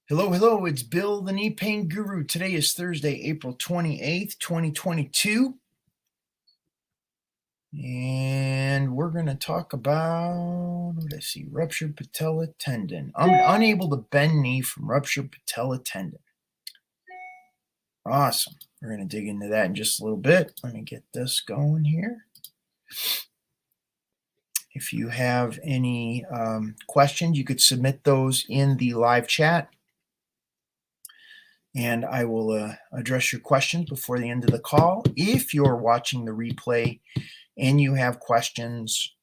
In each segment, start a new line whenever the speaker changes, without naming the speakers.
Hello, hello, it's Bill, the Knee Pain Guru. Today is Thursday, April 28th, 2022. And we're going to talk about, ruptured patella tendon. I'm unable to bend knee from ruptured patella tendon. Awesome. We're going to dig into that in just a little bit. Let me get this going here. If you have any questions, you could submit those in the live chat. And I will address your questions before the end of the call. If you're watching the replay and you have questions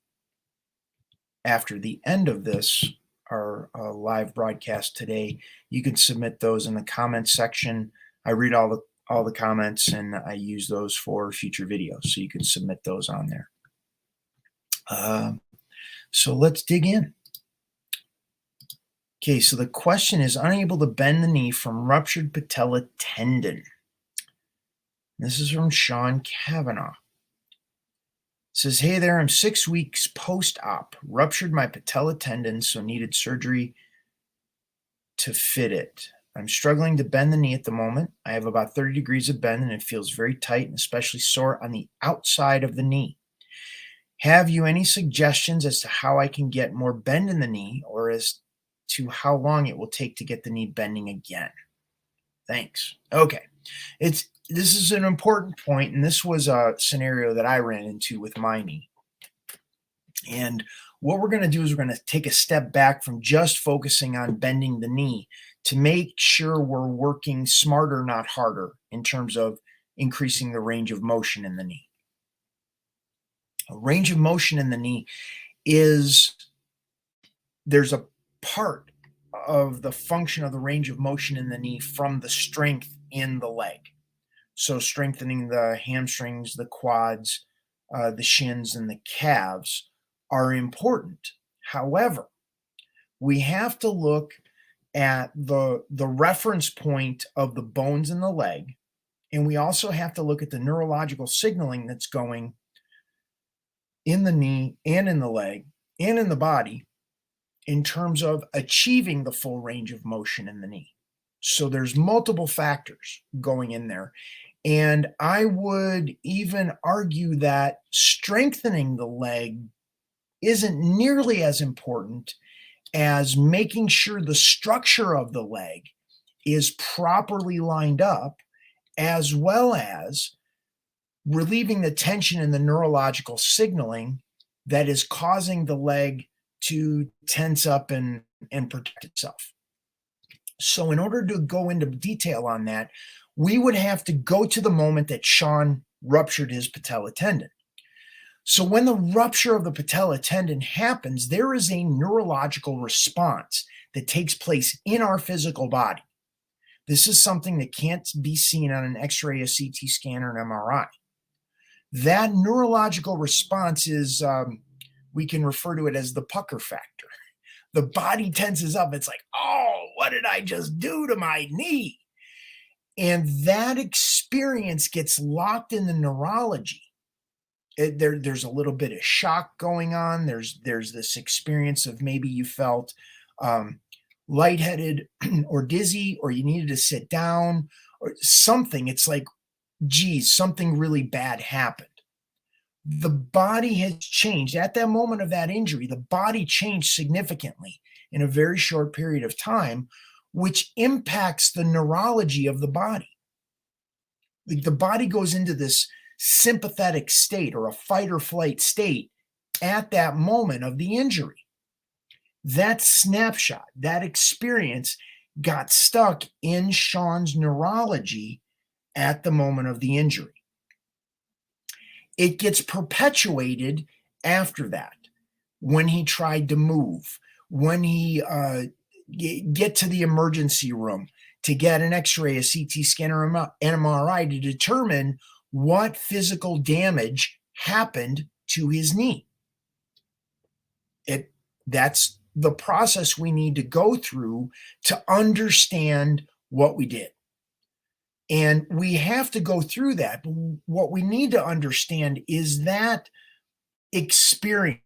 after the end of this, our live broadcast today, you can submit those in the comments section. I read all the comments and I use those for future videos, so you can submit those on there. So let's dig in. Okay, so the question is unable to bend the knee from ruptured patella tendon. This is from Sean Kavanagh. It says, hey there, I'm 6 weeks post-op. Ruptured my patella tendon, so needed surgery to fit it. I'm struggling to bend the knee at the moment. I have about 30 degrees of bend and it feels very tight and especially sore on the outside of the knee. Have you any suggestions as to how I can get more bend in the knee, or as to how long it will take to get the knee bending again? Thanks. Okay. This is an important point, and this was a scenario that I ran into with my knee. And what we're going to do is we're going to take a step back from just focusing on bending the knee to make sure we're working smarter, not harder, in terms of increasing the range of motion in the knee. A range of motion in the knee is, there's a part of the function of the range of motion in the knee from the strength in the leg. So strengthening the hamstrings, the quads, the shins, and the calves are important. However, we have to look at the reference point of the bones in the leg, and we also have to look at the neurological signaling that's going in the knee and in the leg and in the body in terms of achieving the full range of motion in the knee. So there's multiple factors going in there. And I would even argue that strengthening the leg isn't nearly as important as making sure the structure of the leg is properly lined up, as well as relieving the tension in the neurological signaling that is causing the leg to tense up and protect itself. So in order to go into detail on that, we would have to go to the moment that Sean ruptured his patella tendon. So when the rupture of the patella tendon happens, there is a neurological response that takes place in our physical body. This is something that can't be seen on an X-ray, a CT scan, or an MRI. That neurological response is, we can refer to it as the pucker factor. The body tenses up. It's like, oh, what did I just do to my knee? And that experience gets locked in the neurology. There's a little bit of shock going on. There's this experience of maybe you felt lightheaded or dizzy, or you needed to sit down or something. It's like, geez, something really bad happened. The body has changed. At that moment of that injury, the body changed significantly in a very short period of time, which impacts the neurology of the body. The body goes into this sympathetic state, or a fight or flight state, at that moment of the injury. That snapshot, that experience got stuck in Sean's neurology at the moment of the injury. It gets perpetuated after that. When he tried to move, when he get to the emergency room to get an X-ray, a CT scan, or an MRI to determine what physical damage happened to his knee. That's the process we need to go through to understand what we did. And we have to go through that. But what we need to understand is that experience,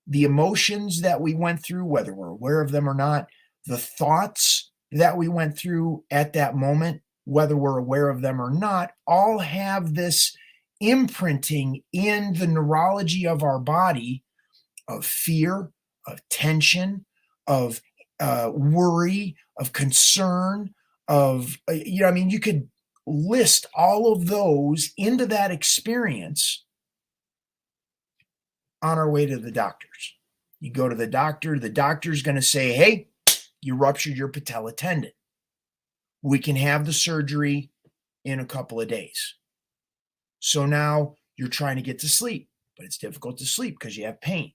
the emotions that we went through, whether we're aware of them or not, the thoughts that we went through at that moment, whether we're aware of them or not, all have this imprinting in the neurology of our body of fear, of tension, of worry, of concern, of, I mean, you could list all of those into that experience on our way to the doctors. You go to the doctor's going to say, hey, you ruptured your patella tendon. We can have the surgery in a couple of days. So now you're trying to get to sleep, but it's difficult to sleep because you have pain.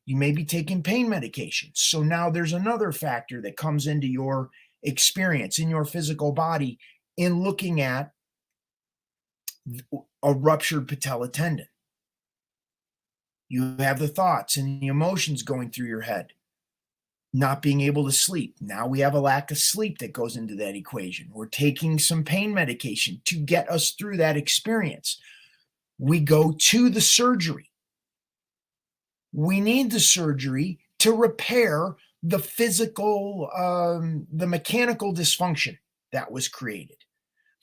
You may be taking pain medication. So now there's another factor that comes into your experience in your physical body in looking at a ruptured patella tendon. You have the thoughts and the emotions going through your head, not being able to sleep. Now we have a lack of sleep that goes into that equation. We're taking some pain medication to get us through that experience. We go to the surgery. We need the surgery to repair the physical, the mechanical dysfunction that was created.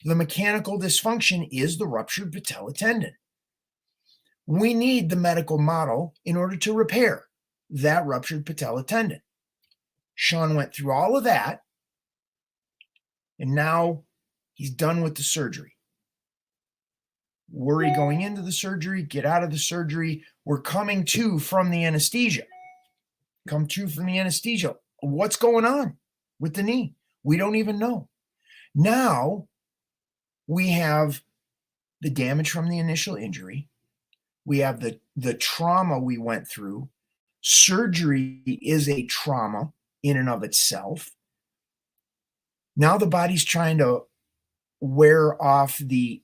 The mechanical dysfunction is the ruptured patella tendon. We need the medical model in order to repair that ruptured patella tendon. Sean went through all of that, and now he's done with the surgery. Worry going into the surgery, get out of the surgery. We're coming to from the anesthesia. Come to from the anesthesia. What's going on with the knee? We don't even know. Now we have the damage from the initial injury. We have the trauma we went through. Surgery is a trauma in and of itself. Now the body's trying to wear off the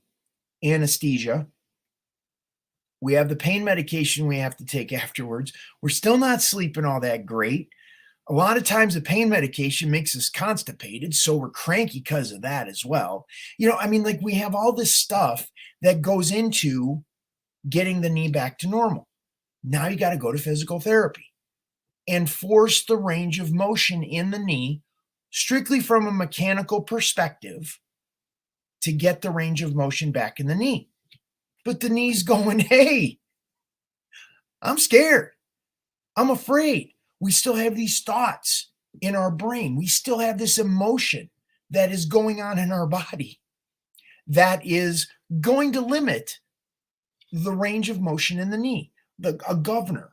anesthesia. We have the pain medication we have to take afterwards. We're still not sleeping all that great. A lot of times the pain medication makes us constipated, so we're cranky because of that as well. I mean, like, we have all this stuff that goes into getting the knee back to normal. Now you got to go to physical therapy and force the range of motion in the knee strictly from a mechanical perspective to get the range of motion back in the knee. But the knee's going, hey, I'm scared. I'm afraid. We still have these thoughts in our brain. We still have this emotion that is going on in our body that is going to limit the range of motion in the knee, a governor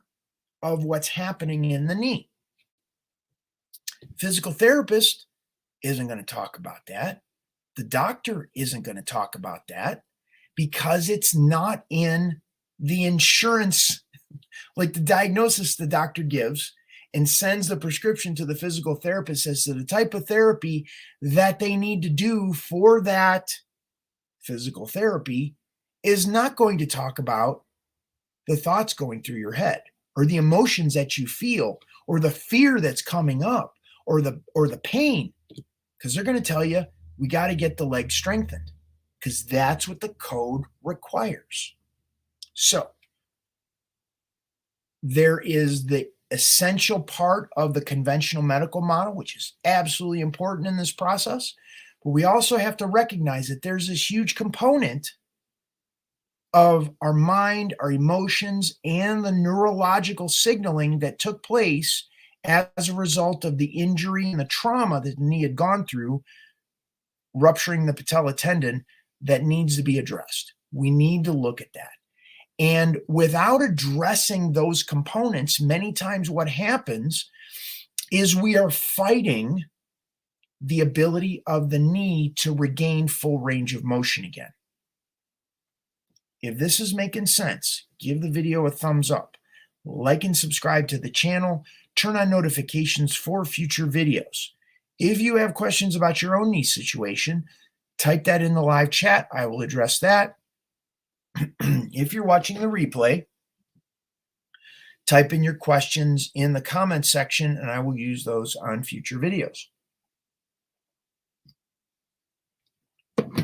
of what's happening in the knee. Physical therapist isn't going to talk about that. The doctor isn't going to talk about that because it's not in the insurance, like the diagnosis the doctor gives and sends the prescription to the physical therapist as to the type of therapy that they need to do for that physical therapy is not going to talk about the thoughts going through your head or the emotions that you feel or the fear that's coming up or the pain, because they're going to tell you, we got to get the leg strengthened because that's what the code requires. So there is the essential part of the conventional medical model, which is absolutely important in this process. But we also have to recognize that there's this huge component of our mind, our emotions, and the neurological signaling that took place as a result of the injury and the trauma that the knee had gone through, rupturing the patella tendon, that needs to be addressed. We need to look at that. And without addressing those components, many times what happens is we are fighting the ability of the knee to regain full range of motion again. If this is making sense, give the video a thumbs up, like and subscribe to the channel, turn on notifications for future videos. If you have questions about your own knee situation, type that in the live chat. I will address that. If you're watching the replay, type in your questions in the comment section, and I will use those on future videos.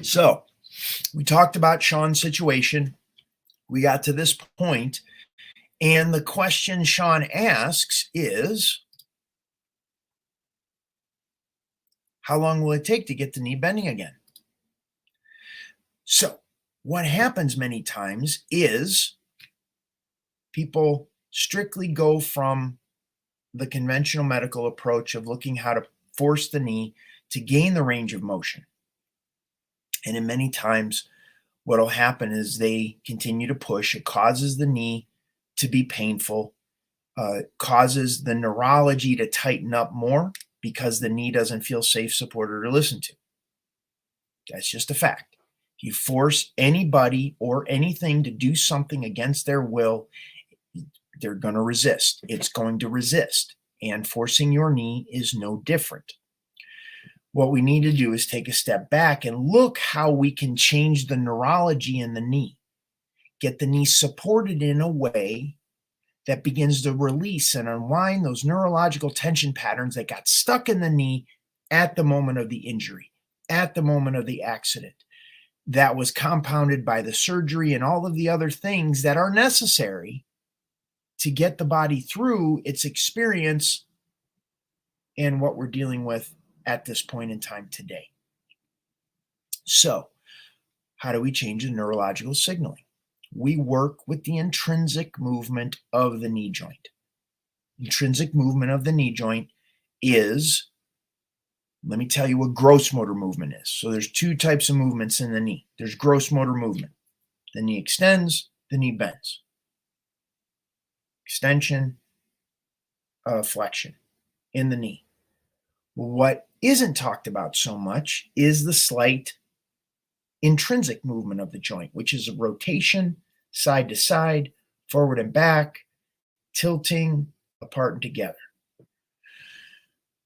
So, we talked about Sean's situation. We got to this point, and the question Sean asks is, How long will it take to get the knee bending again? So what happens many times is people strictly go from the conventional medical approach of looking how to force the knee to gain the range of motion. And in many times, what will happen is they continue to push. It causes the knee to be painful, causes the neurology to tighten up more because the knee doesn't feel safe, supported, or listened to. That's just a fact. If you force anybody or anything to do something against their will, they're going to resist. It's going to resist. And forcing your knee is no different. What we need to do is take a step back and look how we can change the neurology in the knee. Get the knee supported in a way that begins to release and unwind those neurological tension patterns that got stuck in the knee at the moment of the injury, at the moment of the accident. That was compounded by the surgery and all of the other things that are necessary to get the body through its experience and what we're dealing with at this point in time today. So, how do we change the neurological signaling? We work with the intrinsic movement of the knee joint. Intrinsic movement of the knee joint is, let me tell you what gross motor movement is. So there's two types of movements in the knee. There's gross motor movement. The knee extends, the knee bends. Extension, flexion in the knee. What isn't talked about so much is the slight intrinsic movement of the joint, which is a rotation side to side, forward and back, tilting apart and together.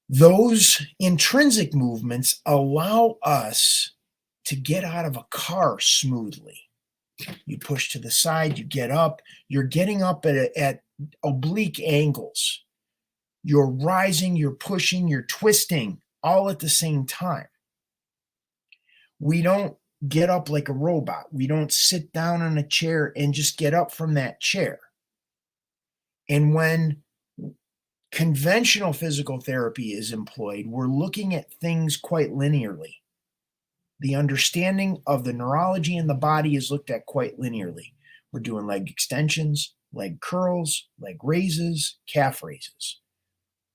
Those intrinsic movements allow us to get out of a car smoothly. You push to the side, you get up, you're getting up at oblique angles. You're rising, you're pushing, you're twisting all at the same time. We don't get up like a robot. We don't sit down on a chair and just get up from that chair. And when conventional physical therapy is employed, we're looking at things quite linearly. The understanding of the neurology in the body is looked at quite linearly. We're doing leg extensions, leg curls, leg raises, calf raises,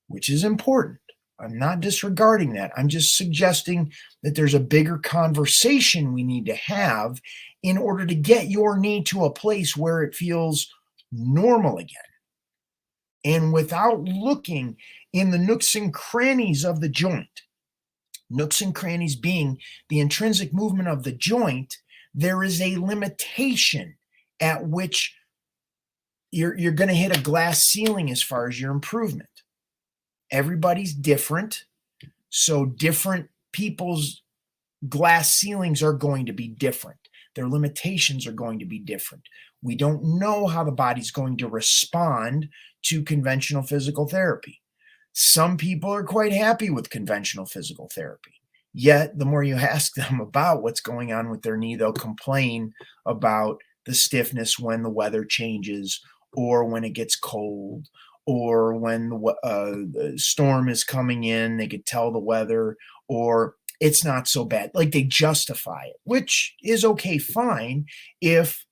which is important. I'm not disregarding that. I'm just suggesting that there's a bigger conversation we need to have in order to get your knee to a place where it feels normal again. And without looking in the nooks and crannies of the joint, nooks and crannies being the intrinsic movement of the joint, there is a limitation at which you're going to hit a glass ceiling as far as your improvement. Everybody's different, so different people's glass ceilings are going to be different. Their limitations are going to be different. We don't know how the body's going to respond to conventional physical therapy. Some people are quite happy with conventional physical therapy. Yet, the more you ask them about what's going on with their knee, they'll complain about the stiffness when the weather changes or when it gets cold or when the storm is coming in. They could tell the weather, or it's not so bad. Like, they justify it, which is okay, fine, if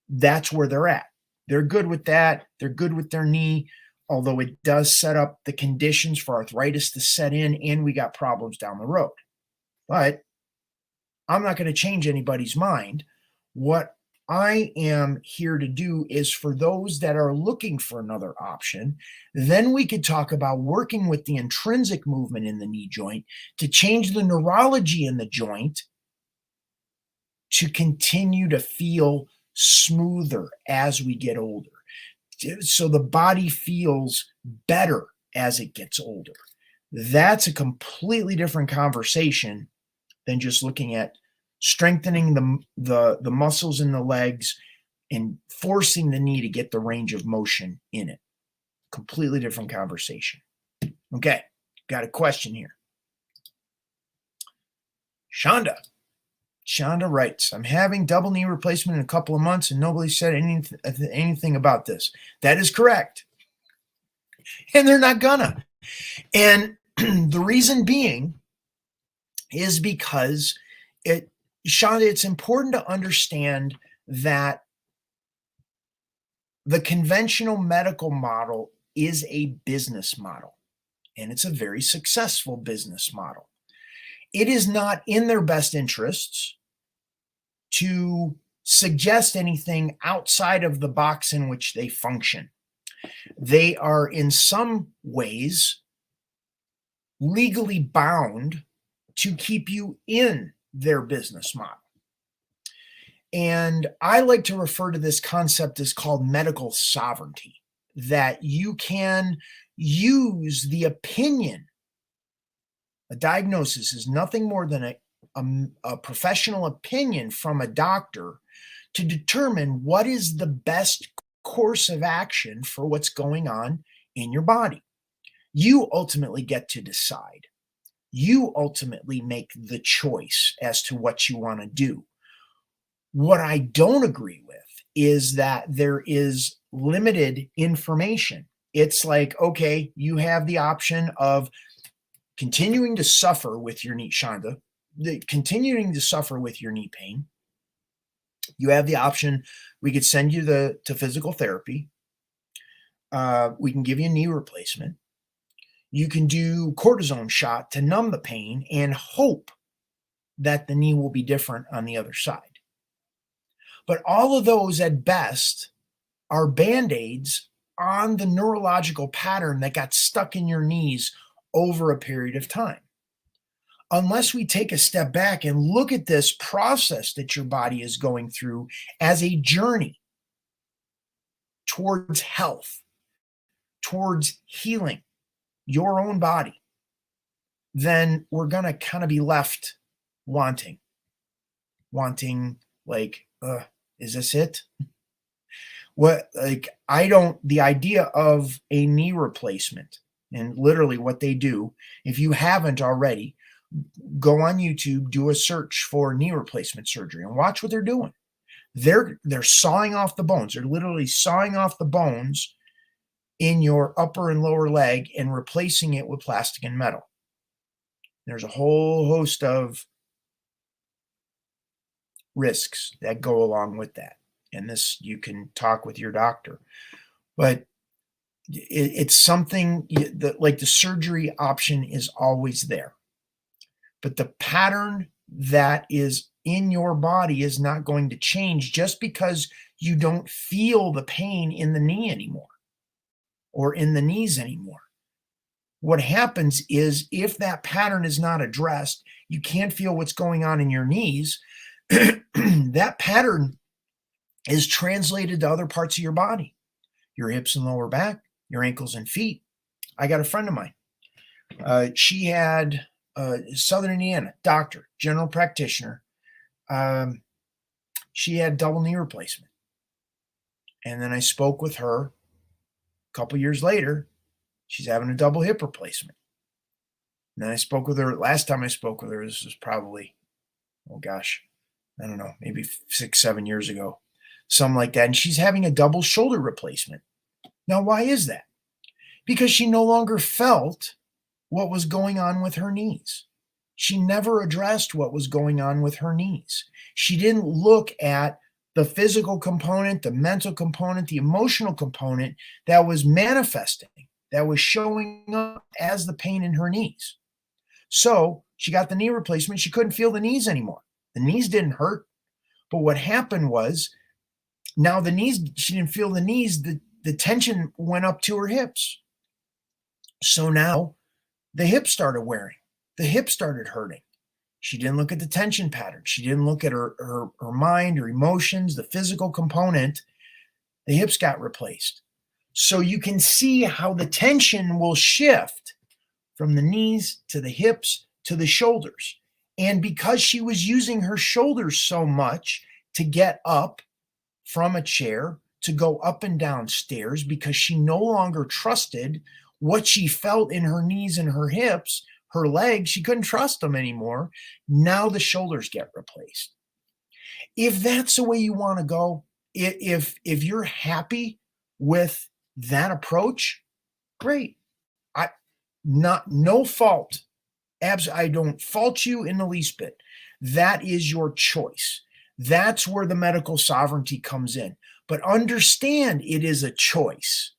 that's where they're at. They're good with that. They're good with their knee, although it does set up the conditions for arthritis to set in, and we got problems down the road. But I'm not going to change anybody's mind. What I am here to do is for those that are looking for another option, then we could talk about working with the intrinsic movement in the knee joint to change the neurology in the joint to continue to feel smoother as we get older. So the body feels better as it gets older. That's a completely different conversation than just looking at strengthening the muscles in the legs and forcing the knee to get the range of motion in it. Completely different conversation. Okay, got a question here. Shonda writes, I'm having double knee replacement in a couple of months and nobody said anything about this. That is correct. And they're not gonna. And the reason being is because Shonda, it's important to understand that the conventional medical model is a business model, and it's a very successful business model. It is not in their best interests to suggest anything outside of the box in which they function. They are in some ways legally bound to keep you in their business model. And I like to refer to this concept as called medical sovereignty, that you can use the opinion. A diagnosis is nothing more than a professional opinion from a doctor to determine what is the best course of action for what's going on in your body. You ultimately get to decide. You ultimately make the choice as to what you want to do. What I don't agree with is that there is limited information. It's like, okay, you have the option of continuing to suffer with your knee, Shonda, continuing to suffer with your knee pain. You have the option, we could send you to physical therapy. We can give you a knee replacement. You can do cortisone shot to numb the pain and hope that the knee will be different on the other side. But all of those at best are Band-Aids on the neurological pattern that got stuck in your knees over a period of time. Unless we take a step back and look at this process that your body is going through as a journey towards health, towards healing your own body, then we're going to kind of be left wanting like, is this it? What, like, the idea of a knee replacement and literally what they do, if you haven't already, go on YouTube, do a search for knee replacement surgery and watch what they're doing. They're sawing off the bones. They're literally sawing off the bones in your upper and lower leg and replacing it with plastic and metal. There's a whole host of risks that go along with that. And this, you can talk with your doctor. But it's something that, like, the surgery option is always there. But the pattern that is in your body is not going to change just because you don't feel the pain in the knee anymore or in the knees anymore. What happens is, if that pattern is not addressed, you can't feel what's going on in your knees. That pattern is translated to other parts of your body, your hips and lower back, your ankles and feet. I got a friend of mine. She had Southern Indiana, doctor, general practitioner. She had double knee replacement. And then I spoke with her a couple years later. She's having a double hip replacement. And then I spoke with her. Last time I spoke with her, this was probably, oh gosh, I don't know, maybe 6-7 years ago, something like that. And she's having a double shoulder replacement. Now, why is that? Because she no longer felt what was going on with her knees. She never addressed what was going on with her knees. She didn't look at the physical component, the mental component, the emotional component that was manifesting, that was showing up as the pain in her knees. So she got the knee replacement. She couldn't feel the knees anymore. The knees didn't hurt. But what happened was, now the knees, she didn't feel the knees. The tension went up to her hips. So now the hips started wearing. The hips started hurting. She didn't look at the tension pattern. She didn't look at her mind, her emotions, the physical component. The hips got replaced. So you can see how the tension will shift from the knees to the hips to the shoulders. And because she was using her shoulders so much to get up from a chair, to go up and down stairs, because she no longer trusted what she felt in her knees and her hips, her legs, she couldn't trust them anymore. Now the shoulders get replaced. If that's the way you want to go, if you're happy with that approach, great. No fault I don't fault you in the least bit. That is your choice. That's where the medical sovereignty comes in. But understand it is a choice.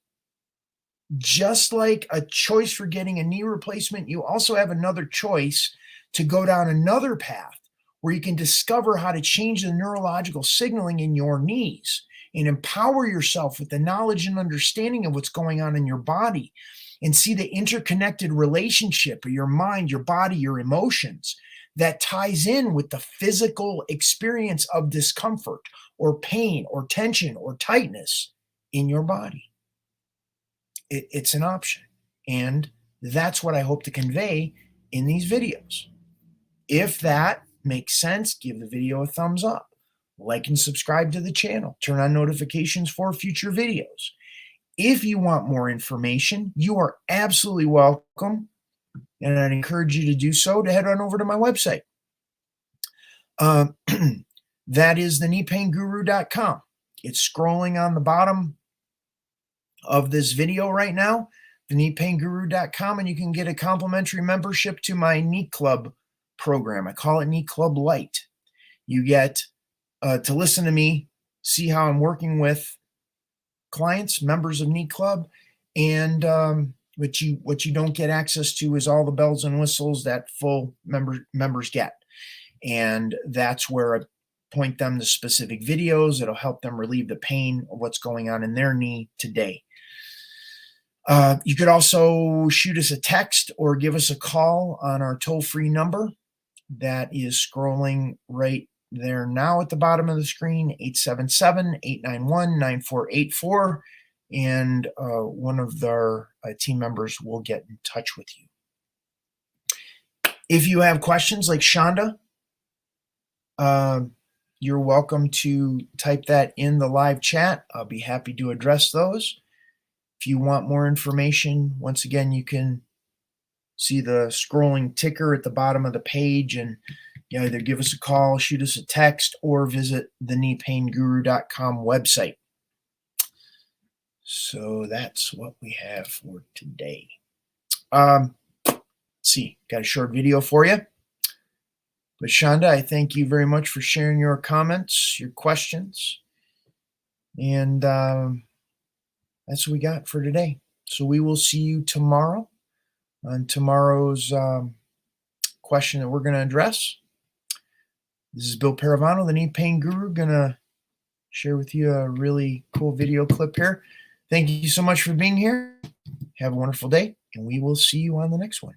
Just like a choice for getting a knee replacement, you also have another choice to go down another path where you can discover how to change the neurological signaling in your knees and empower yourself with the knowledge and understanding of what's going on in your body and see the interconnected relationship of your mind, your body, your emotions that ties in with the physical experience of discomfort or pain or tension or tightness in your body. It's an option. And that's what I hope to convey in these videos. If that makes sense, give the video a thumbs up. Like and subscribe to the channel. Turn on notifications for future videos. If you want more information, you are absolutely welcome, and I'd encourage you to do so, to head on over to my website. That is thekneepainguru.com. It's scrolling on the bottom of this video right now, thekneepainguru.com, and you can get a complimentary membership to my Knee Club program. I call it Knee Club Lite. You get to listen to me, see how I'm working with clients, members of Knee Club, and what you don't get access to is all the bells and whistles that full members get. And that's where I point them to specific videos that'll help them relieve the pain of what's going on in their knee today. You could also shoot us a text or give us a call on our toll-free number that is scrolling right there now at the bottom of the screen, 877-891-9484, and one of our team members will get in touch with you. If you have questions like Shonda, you're welcome to type that in the live chat. I'll be happy to address those. If you want more information, once again, you can see the scrolling ticker at the bottom of the page, and you either give us a call, shoot us a text, or visit the kneepainguru.com website. So that's what we have for today. Let's see, got a short video for you. But Shonda, I thank you very much for sharing your comments, your questions, and that's what we got for today. So we will see you tomorrow on tomorrow's question that we're going to address. This is Bill Paravano, the Knee Pain Guru, going to share with you a really cool video clip here. Thank you so much for being here. Have a wonderful day, and we will see you on the next one.